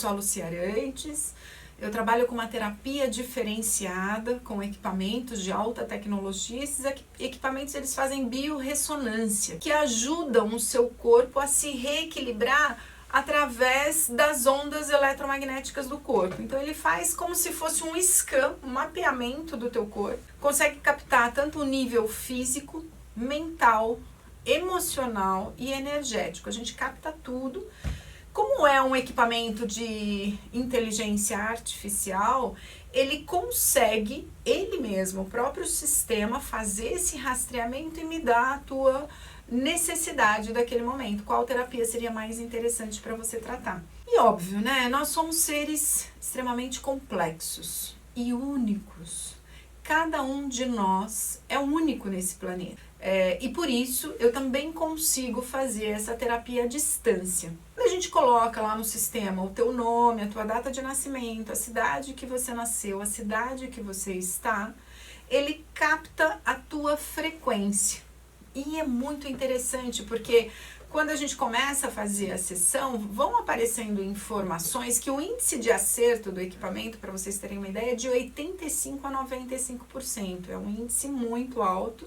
sou a Lucia Arantes, eu trabalho com uma terapia diferenciada, com equipamentos de alta tecnologia. Esses equipamentos eles fazem biorressonância, que ajudam o seu corpo a se reequilibrar através das ondas eletromagnéticas do corpo. Então ele faz como se fosse um scan, um mapeamento do teu corpo, consegue captar tanto o nível físico, mental, emocional e energético. A gente capta tudo. Como é um equipamento de inteligência artificial, ele consegue, ele mesmo, o próprio sistema, fazer esse rastreamento e me dar a tua necessidade daquele momento. Qual terapia seria mais interessante para você tratar? E óbvio, né? Nós somos seres extremamente complexos e únicos. Cada um de nós é único nesse planeta. E por isso eu também consigo fazer essa terapia à distância. Quando a gente coloca lá no sistema o teu nome, a tua data de nascimento, a cidade que você nasceu, a cidade que você está, ele capta a tua frequência. E é muito interessante porque quando a gente começa a fazer a sessão, vão aparecendo informações que o índice de acerto do equipamento, para vocês terem uma ideia, é de 85% a 95%. É um índice muito alto.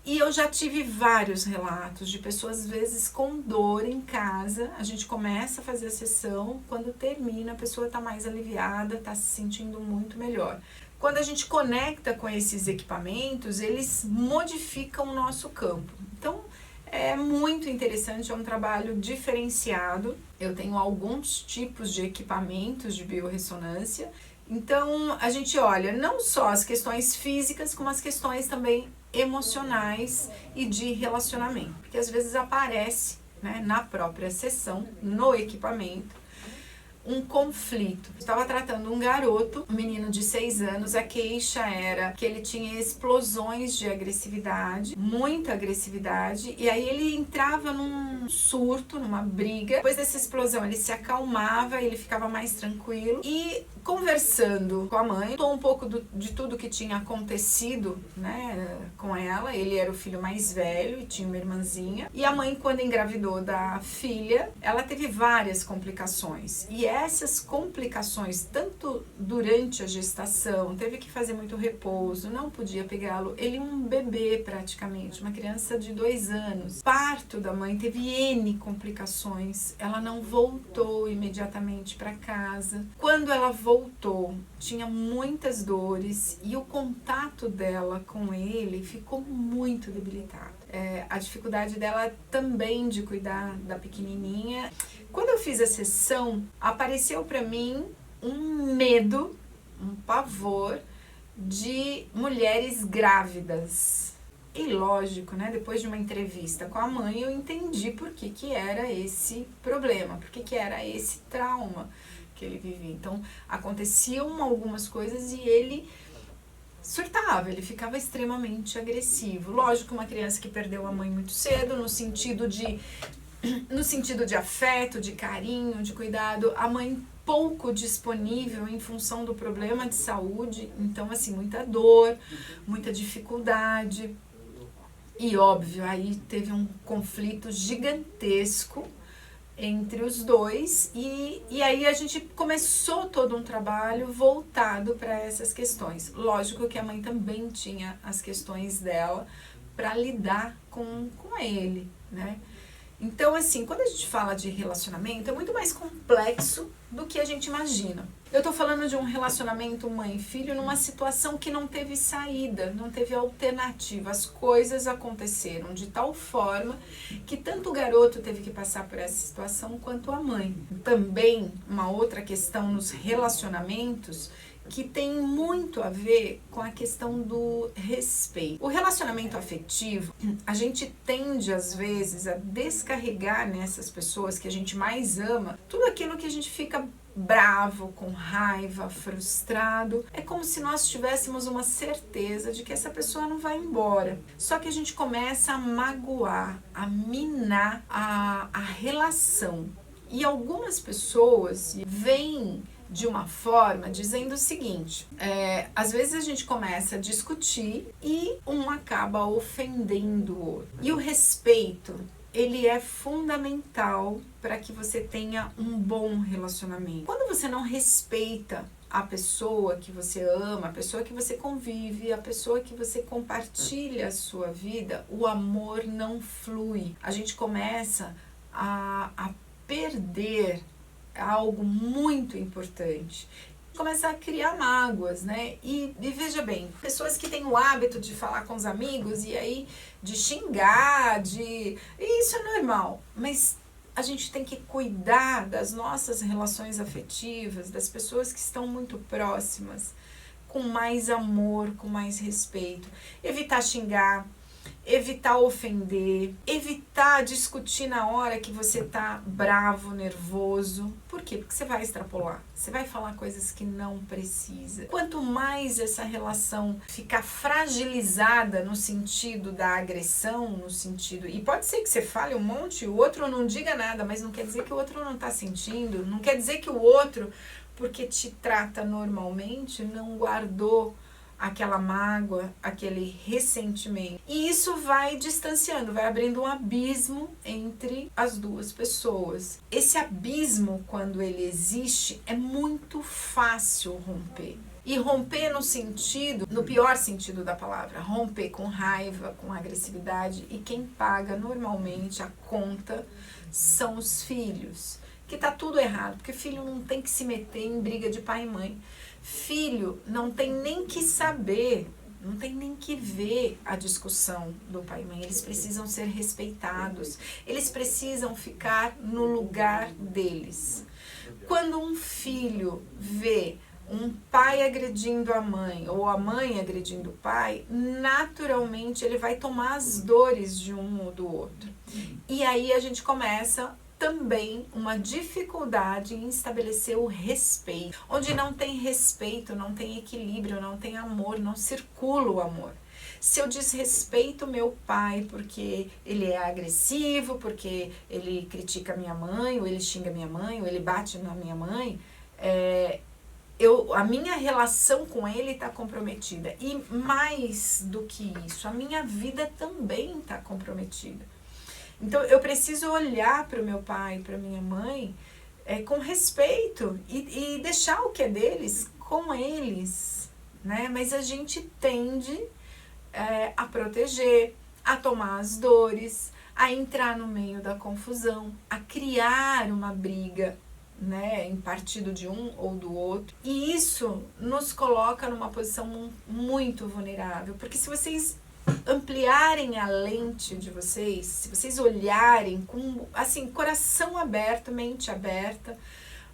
E eu já tive vários relatos de pessoas, às vezes, com dor em casa. A gente começa a fazer a sessão, quando termina, a pessoa está mais aliviada, está se sentindo muito melhor. Quando a gente conecta com esses equipamentos, eles modificam o nosso campo. Então, é muito interessante, é um trabalho diferenciado. Eu tenho alguns tipos de equipamentos de biorressonância. Então, a gente olha não só as questões físicas, como as questões também emocionais e de relacionamento. Porque às vezes aparece, né, na própria sessão, no equipamento, um conflito. Estava tratando um garoto, um menino de 6 anos, a queixa era que ele tinha explosões de agressividade, muita agressividade, e aí ele entrava num surto, numa briga. Depois dessa explosão ele se acalmava, ele ficava mais tranquilo e conversando com a mãe, contou um pouco de tudo que tinha acontecido, né, com ela. Ele era o filho mais velho e tinha uma irmãzinha. E a mãe, quando engravidou da filha, ela teve várias complicações. E essas complicações, tanto durante a gestação, teve que fazer muito repouso, não podia pegá-lo. Ele é um bebê praticamente, uma criança de 2 anos. Parto da mãe teve N complicações. Ela não voltou imediatamente para casa. Quando ela voltou, tinha muitas dores e o contato dela com ele ficou muito debilitado. A dificuldade dela também de cuidar da pequenininha. Quando eu fiz a sessão, apareceu para mim um medo, um pavor de mulheres grávidas. E lógico, né, depois de uma entrevista com a mãe, eu entendi por que era esse problema, por que era esse trauma que ele vivia. Então, aconteciam algumas coisas e ele surtava, ele ficava extremamente agressivo. Lógico, uma criança que perdeu a mãe muito cedo, no sentido de afeto, de carinho, de cuidado, a mãe pouco disponível em função do problema de saúde, então assim, muita dor, muita dificuldade. E óbvio, aí teve um conflito gigantesco entre os dois e aí a gente começou todo um trabalho voltado para essas questões. Lógico que a mãe também tinha as questões dela para lidar com ele, né? Então, assim, quando a gente fala de relacionamento, é muito mais complexo do que a gente imagina. Eu tô falando de um relacionamento mãe e filho numa situação que não teve saída, não teve alternativa. As coisas aconteceram de tal forma que tanto o garoto teve que passar por essa situação quanto a mãe. Também, uma outra questão nos relacionamentos que tem muito a ver com a questão do respeito. O relacionamento afetivo, a gente tende às vezes a descarregar nessas pessoas que a gente mais ama tudo aquilo que a gente fica bravo, com raiva, frustrado. É como se nós tivéssemos uma certeza de que essa pessoa não vai embora. Só que a gente começa a magoar, a minar a relação. E algumas pessoas veem de uma forma dizendo o seguinte, às vezes a gente começa a discutir e um acaba ofendendo o outro. E o respeito ele é fundamental para que você tenha um bom relacionamento. Quando você não respeita a pessoa que você ama, a pessoa que você convive, a pessoa que você compartilha a sua vida, o amor não flui. A gente começa a perder algo muito importante. Começar a criar mágoas, né? E veja bem, pessoas que têm o hábito de falar com os amigos e aí de xingar, isso é normal, mas a gente tem que cuidar das nossas relações afetivas, das pessoas que estão muito próximas, com mais amor, com mais respeito. Evitar xingar, evitar ofender, evitar discutir na hora que você tá bravo, nervoso. Por quê? Porque você vai extrapolar, você vai falar coisas que não precisa. Quanto mais essa relação ficar fragilizada no sentido da agressão, no sentido... E pode ser que você fale um monte e o outro não diga nada, mas não quer dizer que o outro não tá sentindo, não quer dizer que o outro, porque te trata normalmente, não guardou aquela mágoa, aquele ressentimento. E isso vai distanciando, vai abrindo um abismo entre as duas pessoas. Esse abismo, quando ele existe, é muito fácil romper. E romper no sentido, no pior sentido da palavra, romper com raiva, com agressividade, e quem paga normalmente a conta são os filhos. Que tá tudo errado, porque filho não tem que se meter em briga de pai e mãe. Filho não tem nem que saber, não tem nem que ver a discussão do pai e mãe. Eles precisam ser respeitados, eles precisam ficar no lugar deles. Quando um filho vê um pai agredindo a mãe ou a mãe agredindo o pai, naturalmente ele vai tomar as dores de um ou do outro. E aí a gente começa também uma dificuldade em estabelecer o respeito. Onde não tem respeito, não tem equilíbrio, não tem amor, não circula o amor. Se eu desrespeito meu pai porque ele é agressivo, porque ele critica minha mãe, ou ele xinga minha mãe, ou ele bate na minha mãe, a minha relação com ele está comprometida. E mais do que isso, a minha vida também está comprometida. Então, eu preciso olhar para o meu pai, para minha mãe, com respeito e deixar o que é deles com eles, né? Mas a gente tende a proteger, a tomar as dores, a entrar no meio da confusão, a criar uma briga, né, em partido de um ou do outro. E isso nos coloca numa posição muito vulnerável, porque se vocês ampliarem a lente de vocês, se vocês olharem com, assim, coração aberto, mente aberta,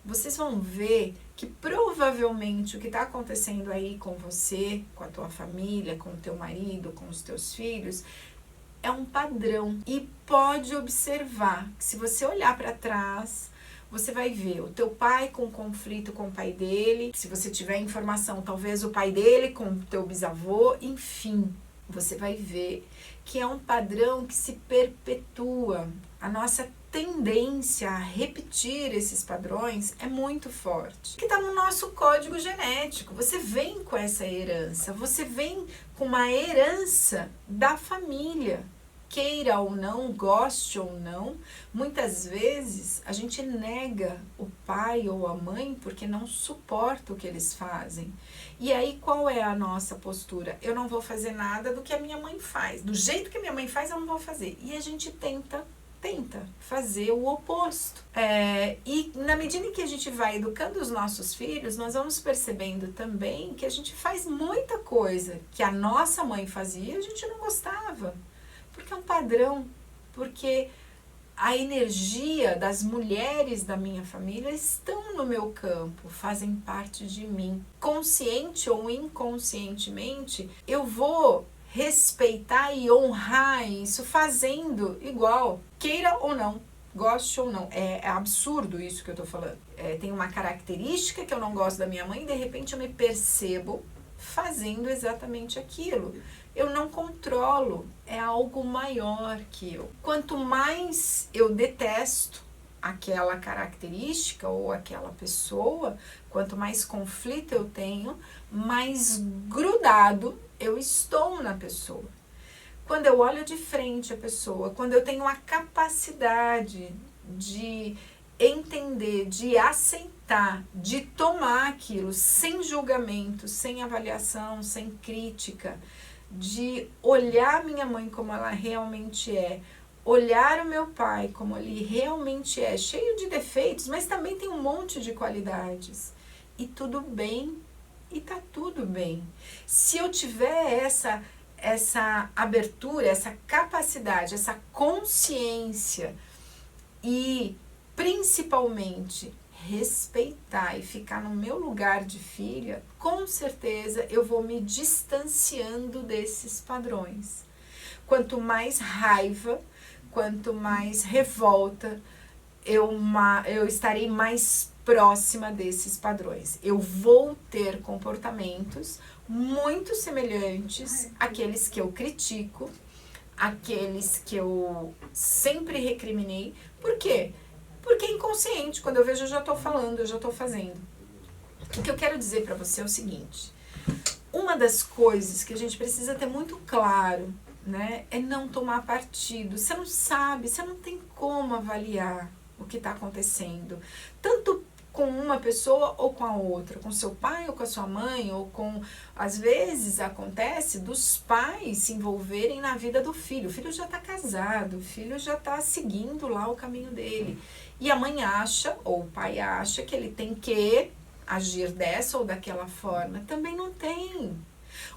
vocês vão ver que provavelmente o que está acontecendo aí com você, com a tua família, com o teu marido, com os teus filhos, é um padrão. E pode observar que se você olhar para trás, você vai ver o teu pai com conflito com o pai dele, se você tiver informação, talvez o pai dele com o teu bisavô, enfim. Você vai ver que é um padrão que se perpetua. A nossa tendência a repetir esses padrões é muito forte. Que está no nosso código genético. Você vem com essa herança. Você vem com uma herança da família. Queira ou não, goste ou não, muitas vezes a gente nega o pai ou a mãe porque não suporta o que eles fazem. E aí qual é a nossa postura? Eu não vou fazer nada do que a minha mãe faz. Do jeito que a minha mãe faz, eu não vou fazer. E a gente tenta fazer o oposto. E na medida em que a gente vai educando os nossos filhos, nós vamos percebendo também que a gente faz muita coisa que a nossa mãe fazia e a gente não gostava. Porque é um padrão, porque a energia das mulheres da minha família estão no meu campo, fazem parte de mim. Consciente ou inconscientemente, eu vou respeitar e honrar isso fazendo igual, queira ou não, goste ou não. É absurdo isso que eu tô falando. Tem uma característica que eu não gosto da minha mãe e de repente eu me percebo fazendo exatamente aquilo. Eu não controlo, é algo maior que eu. Quanto mais eu detesto aquela característica ou aquela pessoa, quanto mais conflito eu tenho, mais grudado eu estou na pessoa. quando eu olho de frente a pessoa, quando eu tenho a capacidade de entender, de aceitar, de tomar aquilo sem julgamento, sem avaliação, sem crítica, de olhar minha mãe como ela realmente é, olhar o meu pai como ele realmente é, cheio de defeitos, mas também tem um monte de qualidades. E tudo bem, e tá tudo bem. Se eu tiver essa abertura, essa capacidade, essa consciência e principalmente respeitar e ficar no meu lugar de filha, com certeza eu vou me distanciando desses padrões. Quanto mais raiva, quanto mais revolta, eu estarei mais próxima desses padrões. Eu vou ter comportamentos muito semelhantes àqueles que eu critico, àqueles que eu sempre recriminei. Por quê? Porque é inconsciente. Quando eu vejo, eu já estou falando, eu já estou fazendo. O que eu quero dizer para você é o seguinte. Uma das coisas que a gente precisa ter muito claro, né, é não tomar partido. Você não sabe, você não tem como avaliar o que está acontecendo. Tanto com uma pessoa ou com a outra, com seu pai ou com a sua mãe, ou com... Às vezes acontece dos pais se envolverem na vida do filho. O filho já está casado, o filho já está seguindo lá o caminho dele. E a mãe acha, ou o pai acha, que ele tem que agir dessa ou daquela forma. Também não tem.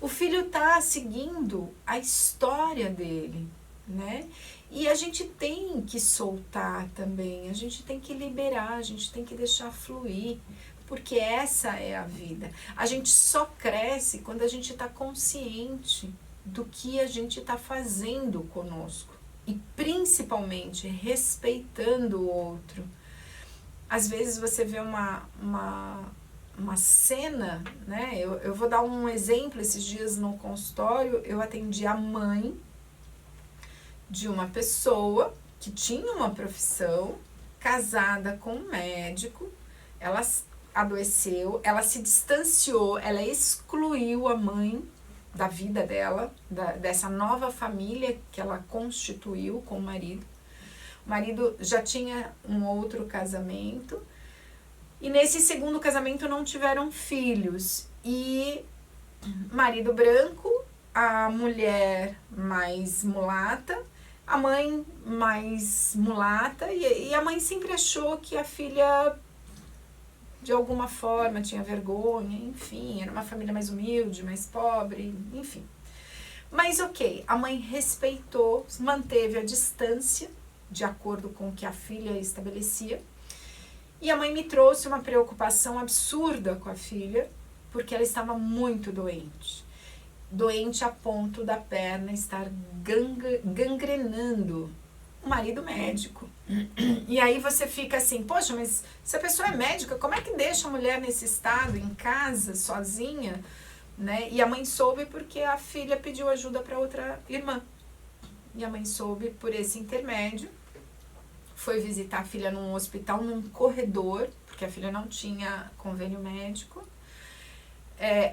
O filho está seguindo a história dele, né? E a gente tem que soltar também, a gente tem que liberar, a gente tem que deixar fluir, porque essa é a vida. A gente só cresce quando a gente está consciente do que a gente está fazendo conosco. E principalmente respeitando o outro. Às vezes você vê uma cena, né? Eu vou dar um exemplo. Esses dias no consultório eu atendi a mãe de uma pessoa que tinha uma profissão, casada com um médico. Ela adoeceu, ela se distanciou, ela excluiu a mãe da vida dela, dessa nova família que ela constituiu com o marido. O marido já tinha um outro casamento, e nesse segundo casamento não tiveram filhos. E marido branco, a mulher mais mulata, a mãe mais mulata, e a mãe sempre achou que a filha, de alguma forma, tinha vergonha, enfim, era uma família mais humilde, mais pobre, enfim. Mas ok, a mãe respeitou, manteve a distância, de acordo com o que a filha estabelecia, e a mãe me trouxe uma preocupação absurda com a filha, porque ela estava muito doente. Doente a ponto da perna estar gangrenando. O marido médico. E aí você fica assim, poxa, mas se a pessoa é médica, como é que deixa a mulher nesse estado, em casa, sozinha, né? E a mãe soube porque a filha pediu ajuda para outra irmã. E a mãe soube por esse intermédio, foi visitar a filha num hospital, num corredor, porque a filha não tinha convênio médico.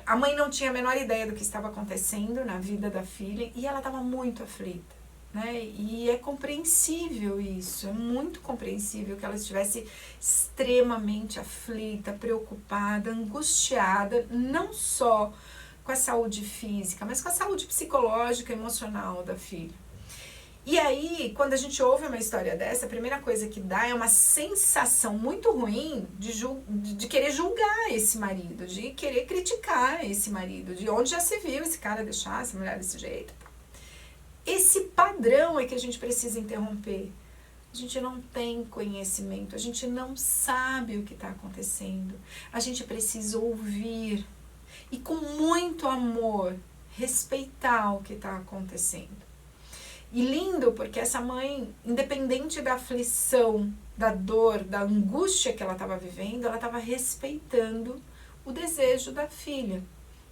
A mãe não tinha a menor ideia do que estava acontecendo na vida da filha e ela estava muito aflita, né? E é compreensível isso, é muito compreensível que ela estivesse extremamente aflita, preocupada, angustiada, não só com a saúde física, mas com a saúde psicológica e emocional da filha. E aí, quando a gente ouve uma história dessa, a primeira coisa que dá é uma sensação muito ruim de querer julgar esse marido, de querer criticar esse marido, de onde já se viu esse cara deixar essa mulher desse jeito. Esse padrão é que a gente precisa interromper. A gente não tem conhecimento, a gente não sabe o que está acontecendo. A gente precisa ouvir e, com muito amor, respeitar o que está acontecendo. E lindo, porque essa mãe, independente da aflição, da dor, da angústia que ela estava vivendo, ela estava respeitando o desejo da filha,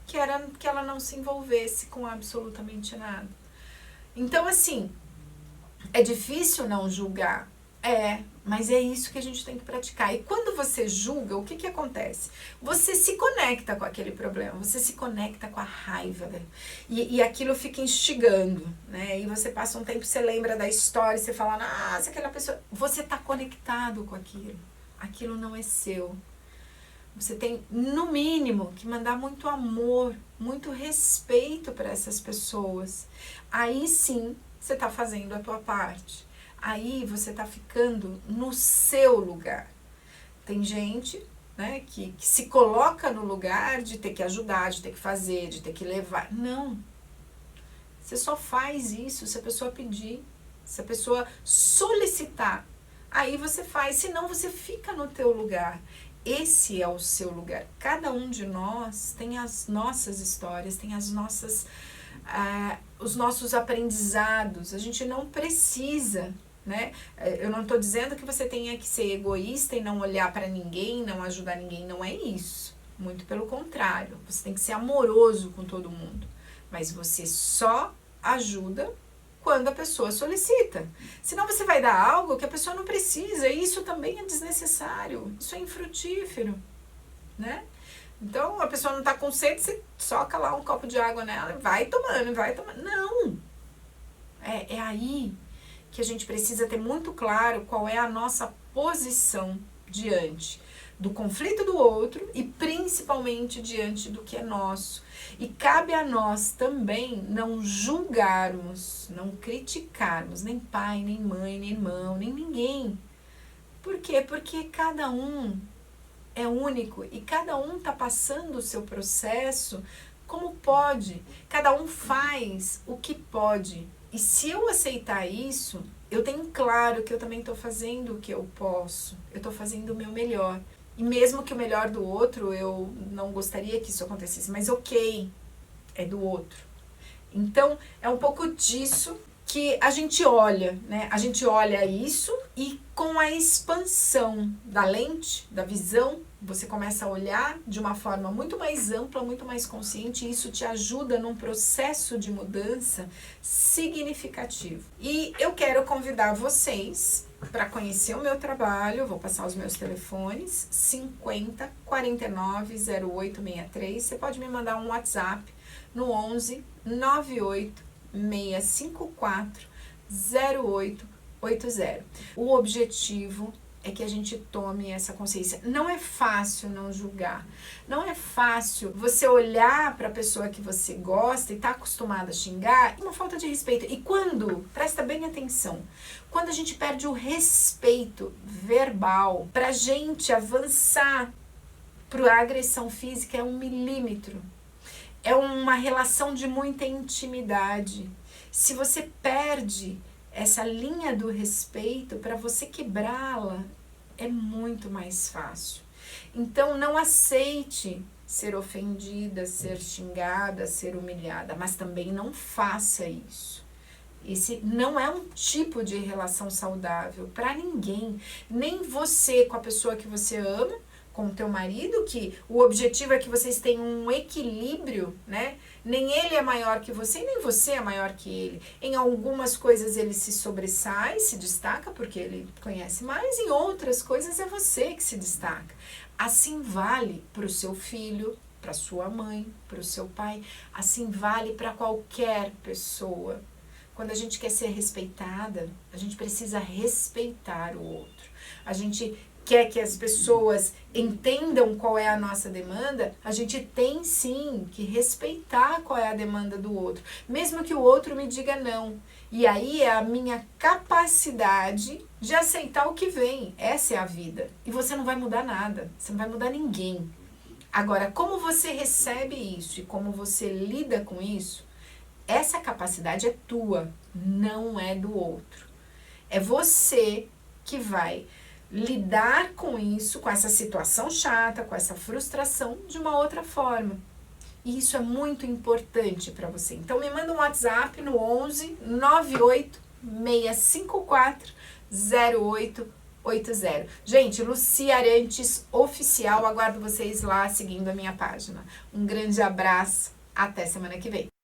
que era que ela não se envolvesse com absolutamente nada. Então, assim, é difícil não julgar, Mas é isso que a gente tem que praticar. E quando você julga, o que que acontece? Você se conecta com aquele problema, você se conecta com a raiva, né? E aquilo fica instigando, né? E você passa um tempo, você lembra da história, você fala, nossa, aquela pessoa... Você está conectado com aquilo. Aquilo não é seu. Você tem, no mínimo, que mandar muito amor, muito respeito para essas pessoas. Aí sim, você está fazendo a tua parte. Aí você está ficando no seu lugar. Tem gente, né, que se coloca no lugar de ter que ajudar, de ter que fazer, de ter que levar. Não. Você só faz isso se a pessoa pedir, se a pessoa solicitar. Aí você faz, senão você fica no teu lugar. Esse é o seu lugar. Cada um de nós tem as nossas histórias, tem as nossas, os nossos aprendizados. A gente não precisa, né? Eu não estou dizendo que você tenha que ser egoísta e não olhar para ninguém, não ajudar ninguém. Não é isso. Muito pelo contrário. Você tem que ser amoroso com todo mundo. Mas você só ajuda quando a pessoa solicita. Senão você vai dar algo que a pessoa não precisa, e isso também é desnecessário, isso é infrutífero, né? Então, a pessoa não está com sede, você soca lá um copo de água nela e vai tomando, vai tomando. Não! É aí que a gente precisa ter muito claro qual é a nossa posição diante do conflito do outro e principalmente diante do que é nosso. E cabe a nós também não julgarmos, não criticarmos, nem pai, nem mãe, nem irmão, nem ninguém. Por quê? Porque cada um é único e cada um está passando o seu processo como pode. Cada um faz o que pode. E se eu aceitar isso, eu tenho claro que eu também estou fazendo o que eu posso. Eu estou fazendo o meu melhor. E mesmo que o melhor do outro, eu não gostaria que isso acontecesse, mas ok, é do outro. Então, é um pouco disso que a gente olha, né? A gente olha isso e com a expansão da lente, da visão, você começa a olhar de uma forma muito mais ampla, muito mais consciente, e isso te ajuda num processo de mudança significativo. E eu quero convidar vocês para conhecer o meu trabalho. Vou passar os meus telefones, 50 49 0863. Você pode me mandar um WhatsApp no 11 98 654 0880. O objetivo é que a gente tome essa consciência. Não é fácil não julgar. Não é fácil você olhar para a pessoa que você gosta e está acostumada a xingar, uma falta de respeito. E quando, presta bem atenção, quando a gente perde o respeito verbal, para a gente avançar para a agressão física é 1 milímetro. É uma relação de muita intimidade. Se você perde essa linha do respeito, para você quebrá-la é muito mais fácil. Então não aceite ser ofendida, ser xingada, ser humilhada, mas também não faça isso. Esse não é um tipo de relação saudável para ninguém, nem você com a pessoa que você ama, com o teu marido, que o objetivo é que vocês tenham um equilíbrio, né? Nem ele é maior que você, nem você é maior que ele. Em algumas coisas ele se sobressai, se destaca, porque ele conhece mais, em outras coisas é você que se destaca. Assim vale para o seu filho, para sua mãe, para o seu pai, assim vale para qualquer pessoa. Quando a gente quer ser respeitada, a gente precisa respeitar o outro. A gente quer que as pessoas entendam qual é a nossa demanda, a gente tem sim que respeitar qual é a demanda do outro, mesmo que o outro me diga não. E aí é a minha capacidade de aceitar o que vem. Essa é a vida. E você não vai mudar nada, você não vai mudar ninguém. Agora, como você recebe isso e como você lida com isso, essa capacidade é tua, não é do outro. É você que vai lidar com isso, com essa situação chata, com essa frustração de uma outra forma. E isso é muito importante para você. Então me manda um WhatsApp no 11 98 654 0880. Gente, Lucia Arantes Oficial, aguardo vocês lá seguindo a minha página. Um grande abraço, até semana que vem.